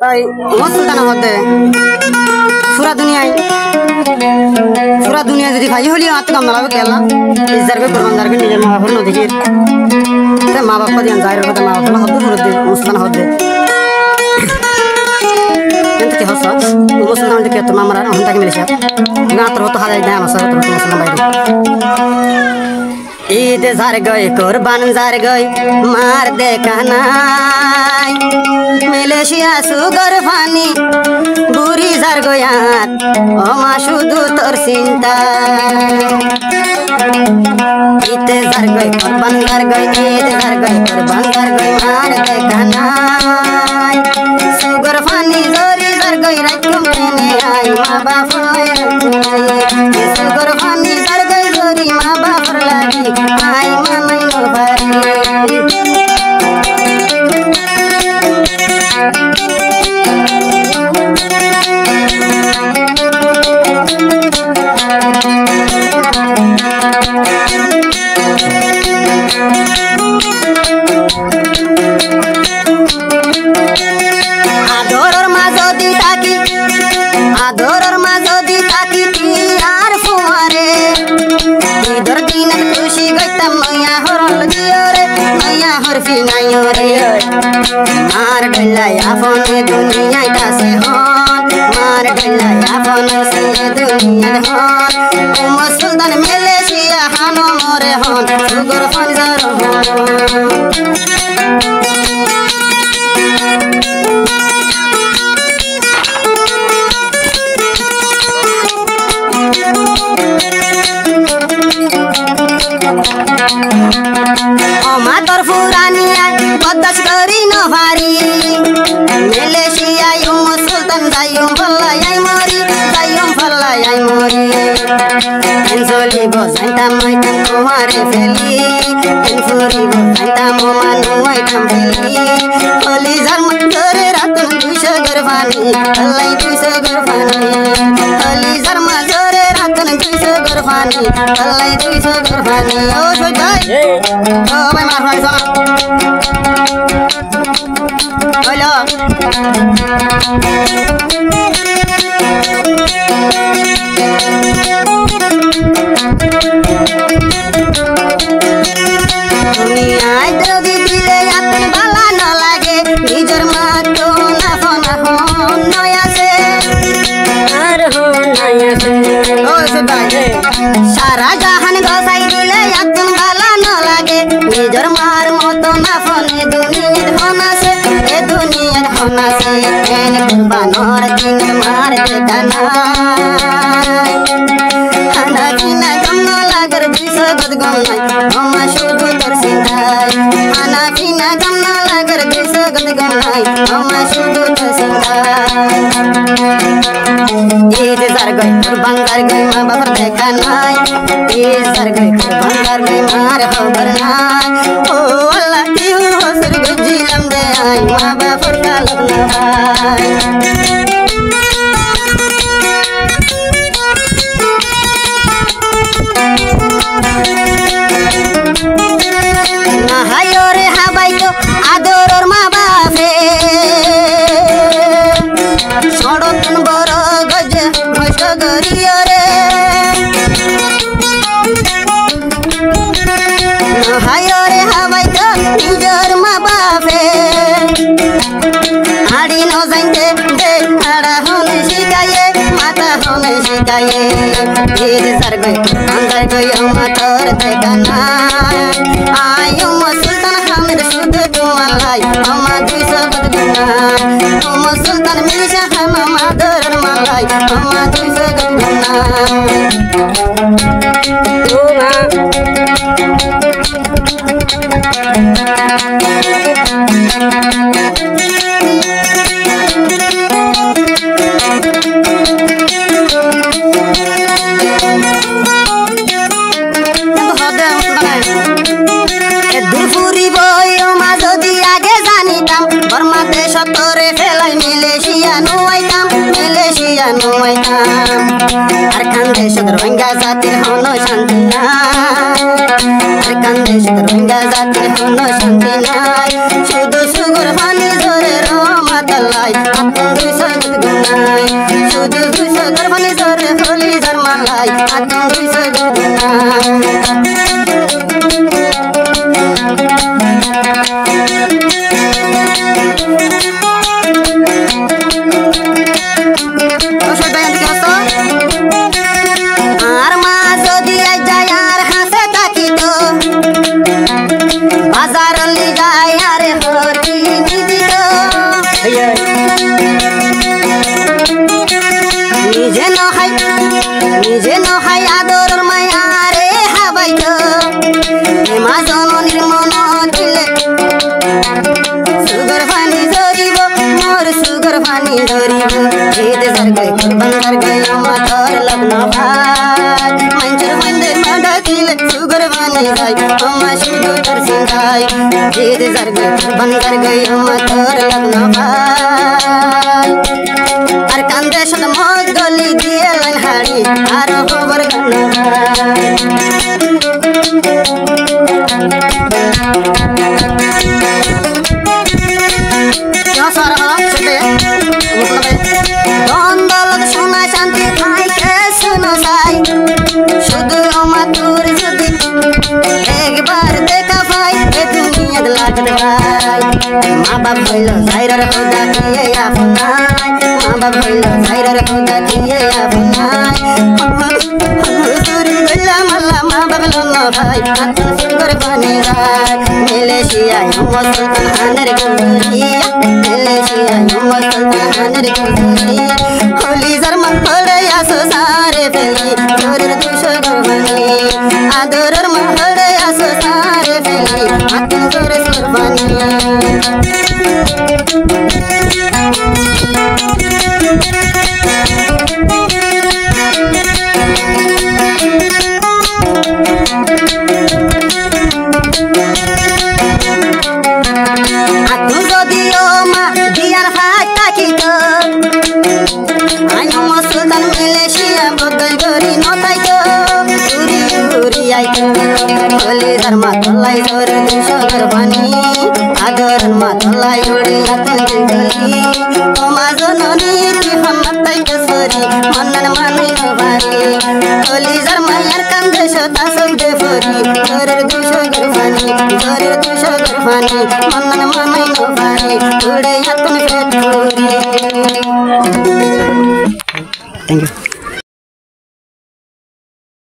তাই মুসলমান হতে পুরা দুনিয়া যদি ভাই হলি হাত কাম না লাগে কেলা ইজারবে কোরবান দারবে নিজের মা বাবার নদীকে তে মা বাবা দিয়ান জাহির কথা মা বাবা হদ্দু করে দে মুসলমান হতে কিন্তু কি হসা মুসলমান থেকে তো মামারা হন তাকে মিলেছে না তোর তো হাজার দাম আছে তোর মুসলমান বাইরে ঈদ जार गई कुर्बान जार गई मार दे कानाई मलेशिया सुगर फानी बुरी जार गयात ओमा शुधु तोर चिंता ঈদ जार गई कुर्बान जार गई ঈদ जार गई कुर्बान जार गई मार दे कानाई सुगर फानी जोरी जार गई राखुम ने आई माँ बाप सुगर फानी जार गई जोरी माँ बाप लगी आई मामा नो भारी आदोरर माजोदी ताकी यार फुमारे इधर दिन खुशी गइतम मैया हरल दियो रे मैया हर फिनायो रे मार डल्ला याफन दुनिया दासे हन मार डल्ला याफन से दुनिया हन मुसलमान मलेशिया हानो मोरे हन सुगर फंजर हन मातर फुरानी बदस करी न भारी मलेशिया यो मुसलमान जायो फल्लाई मोरी एंजोली बजाइता मैता तुम्हारे फेली एंफुरी बजाइता मोमानु मैता फेली होली जन्म करे रातन दुइसो गरफानी अल्लाई दुइसो गरफानी होली जन्म करे रातन दुइसो गरफानी अल्लाई दुइसो गरफानी ओ सोई भाई ओ भाई मार भाई सोना हेलो दुनिया द्रवी दिले अपन बाला न लागे निजर मातो ना हो नया से आर हो नया से ओ से भाई सारा जहान गसाई दिले अपन बाला न लागे निजर मार मतो ना फने दुनिया होना से ए दुनिया होना से एन कुर्बानर दिन मार दे दाना खाना पीना कम न लागर दिसो गदगम নাই ओमा शुधु तोर सिंधाई खाना पीना कम न लागर दिसो गदगम নাই ओमा शुधु तोर सिंधाई ঈদ जार गई कुर्बान जार गई माँ बाप देखा নাই ঈদ जार गई कुर्बान जार गई मार खबर নাই ओ अल्लाह की हो सर गुजिलम दे आई माँ बाप का लगना भाई हायो रे हाबाई तो आदोरर मा बापे सड़तन बड़ गज मस्त गरियो रे हायो रे हाबाई तो निजर मा बापे हाड़ी न जाइते दे खड़ा होने शिकाये माता होने शिकाये ঈদ जार गई अंदर गई मातर देखना आयो मुसलमान हमें शुद्ध दुआलाई अमा दुइसो गदगना ओ मुसलमान मिलिसा हम मादर मलाई अमा दुइसो गदगना दुफुरी बयो मा जदि आगे जानिताम बर्मा देश तोरे फेलाई मलेशिया नुआइताम আর খান দেশ রোহিঙ্গা জাতির হনো শান্তি নাই আর খান দেশ রোহিঙ্গা জাতির হনো শান্তি নাই শুধু সুগুর পানি ধরে রহমত লাই आतुन दुइसो गीत गुनाय सुदु दुइसो दरफानी जरे होली जरमालाई आतुन दुइसो गीत गुनाय নিজে নহাই আদরের মায়া রে হাবাইত হেমা জননীর মন দিলে সুগর পানি ধরিব মোর সুগর পানি ধরিব ঈদ জরগে কুরবান জরগে আমাদের লগ্ন ভাই মঞ্জুর মন্দির মাডা দিলে সুগর পানি যাই আমা শুধু দর্শন যাই ঈদ জরগে কুরবান জরগে আমাদের লগ্ন ভাই আর কান্দে সদ মগ গলি দিয়ে লাইন হাড়ি আর খবর গান দন্দলত সোনা শান্তি খাইকে শুনো সাই শুধু আমার তোর যদি একবার দেখা পাই এ দুনিয়াত লাগত ভাই মা বাপ হইল সাইরার খুদা দিয়ে আপনার মা বাপ হইল সাইরার খুদা দিয়ে আপনার সুরি গলা মাল্লা মা বাপ লন ভাই আতু সুগর পানি রায় মালয়েশিয়া মোহাম্মদ সুলতান খানের গুরিয়া মালয়েশিয়া মোহাম্মদ সুলতান খানের গুরিয়া হোলি জার্মান পড়ে আসো সারে ফেলি তোরের দুশো গুরবানি আদরের মহড়ে আসো সারে ফেলি আতু তোরে কুরবানি होली धर्मा तलाई जोरे दुशो गरबानी आदरन मा तलाई उड़ी आतन गली ओमा जननी की हमतै कसरी मनन मानै नबारी होली धर्मा यार कंदे शता सबदे फोरी जोरे दुशो गरबानी मनन मानै नबारी उड़े आतन फेट थैंक यू।